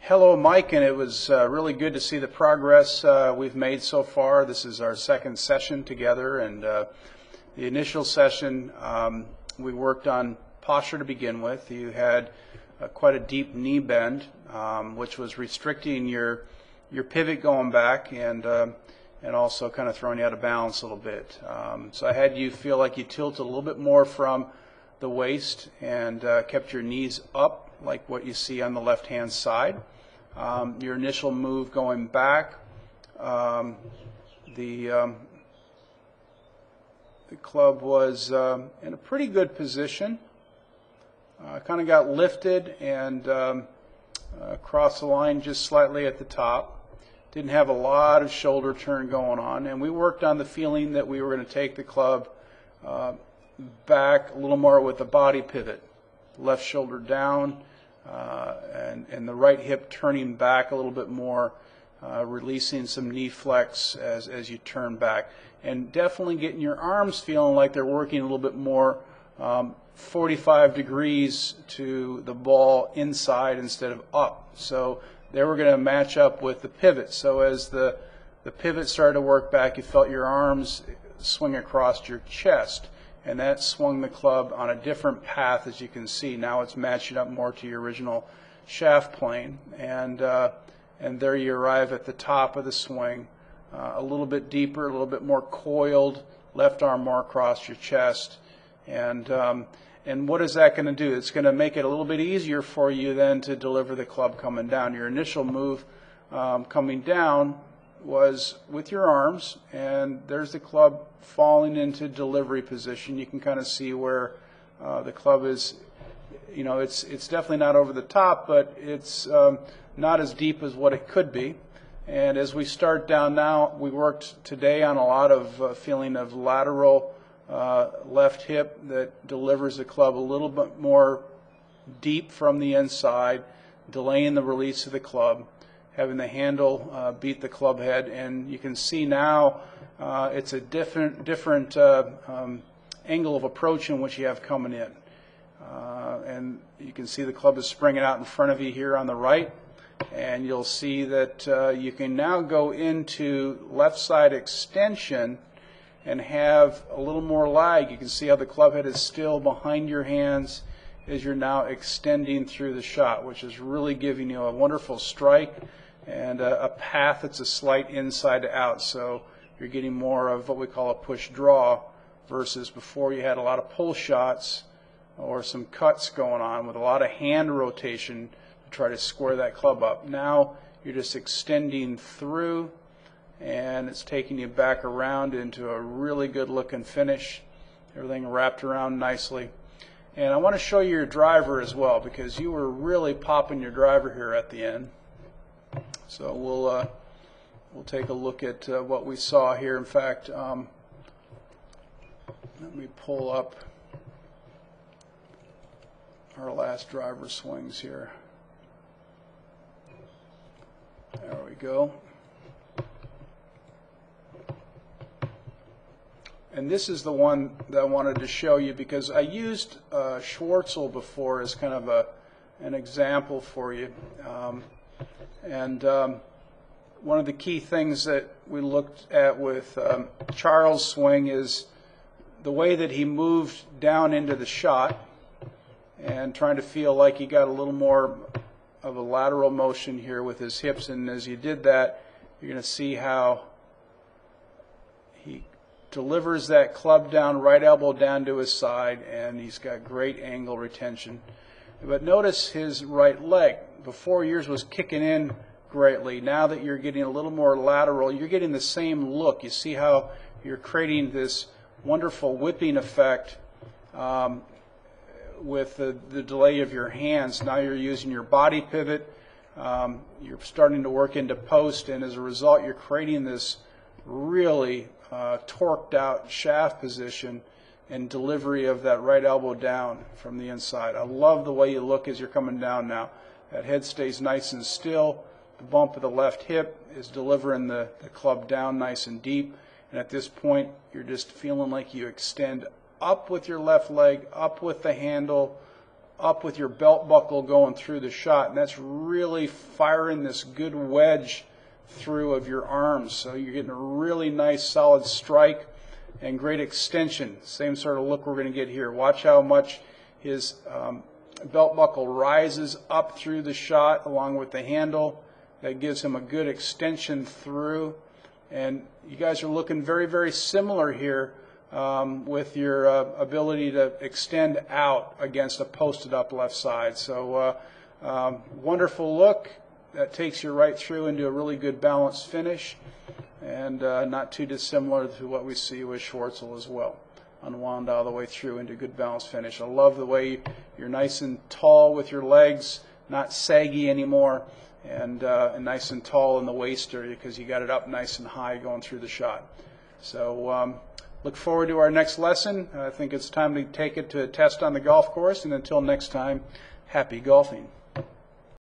Hello, Mike, and it was really good to see the progress we've made so far. This is our second session together, and the initial session we worked on posture to begin with. You had quite a deep knee bend, which was restricting your pivot going back and also kind of throwing you out of balance a little bit. So I had you feel like you tilted a little bit more from the waist and kept your knees up, like what you see on the left-hand side. Your initial move going back, the club was in a pretty good position. Kind of got lifted and crossed the line just slightly at the top. Didn't have a lot of shoulder turn going on, and we worked on the feeling that we were going to take the club back a little more with the body pivot. Left shoulder down, and the right hip turning back a little bit more, releasing some knee flex as you turn back. And definitely getting your arms feeling like they're working a little bit more 45 degrees to the ball inside instead of up. So they were going to match up with the pivot. So as the pivot started to work back, you felt your arms swing across your chest. And that swung the club on a different path, as you can see. Now it's matching up more to your original shaft plane. And there you arrive at the top of the swing, a little bit deeper, a little bit more coiled, left arm more across your chest. And what is that going to do? It's going to make it a little bit easier for you then to deliver the club coming down. Your initial move coming down was with your arms, and there's the club falling into delivery position. You can kind of see where the club is, you know, it's definitely not over the top, but it's not as deep as what it could be. And as we start down now, we worked today on a lot of feeling of lateral left hip that delivers the club a little bit more deep from the inside, delaying the release of the club, having the handle beat the club head. And you can see now it's a different angle of approach in which you have coming in. And you can see the club is springing out in front of you here on the right. And you'll see that you can now go into left side extension and have a little more lag. You can see how the club head is still behind your hands as you're now extending through the shot, which is really giving you a wonderful strike and a path that's a slight inside to out. So you're getting more of what we call a push draw versus before you had a lot of pull shots or some cuts going on with a lot of hand rotation to try to square that club up. Now you're just extending through, and it's taking you back around into a really good looking finish. Everything wrapped around nicely. And I want to show you your driver as well, because you were really popping your driver here at the end. So we'll take a look at what we saw here. In fact, let me pull up our last driver swings here. There we go. And this is the one that I wanted to show you, because I used Schwartzel before as kind of an example for you. One of the key things that we looked at with Charles' swing is the way that he moved down into the shot and trying to feel like he got a little more of a lateral motion here with his hips. And as you did that, you're going to see how he delivers that club down, right elbow down to his side, and he's got great angle retention. But notice his right leg. Before, yours was kicking in greatly. Now that you're getting a little more lateral, you're getting the same look. You see how you're creating this wonderful whipping effect with the delay of your hands. Now you're using your body pivot. You're starting to work into post, and as a result, you're creating this really torqued out shaft position and delivery of that right elbow down from the inside. I love the way you look as you're coming down now. That head stays nice and still. The bump of the left hip is delivering the club down nice and deep. And at this point, you're just feeling like you extend up with your left leg, up with the handle, up with your belt buckle going through the shot, and that's really firing this good wedge through of your arms. So you're getting a really nice solid strike and great extension. Same sort of look we're going to get here. Watch how much his belt buckle rises up through the shot along with the handle. That gives him a good extension through. And you guys are looking very, very similar here with your ability to extend out against a posted up left side. So wonderful look. That takes you right through into a really good balanced finish, and not too dissimilar to what we see with Schwartzel as well. Unwound all the way through into a good balanced finish. I love the way you're nice and tall with your legs, not saggy anymore, and nice and tall in the waist area because you got it up nice and high going through the shot. So look forward to our next lesson. I think it's time to take it to a test on the golf course, and until next time, happy golfing.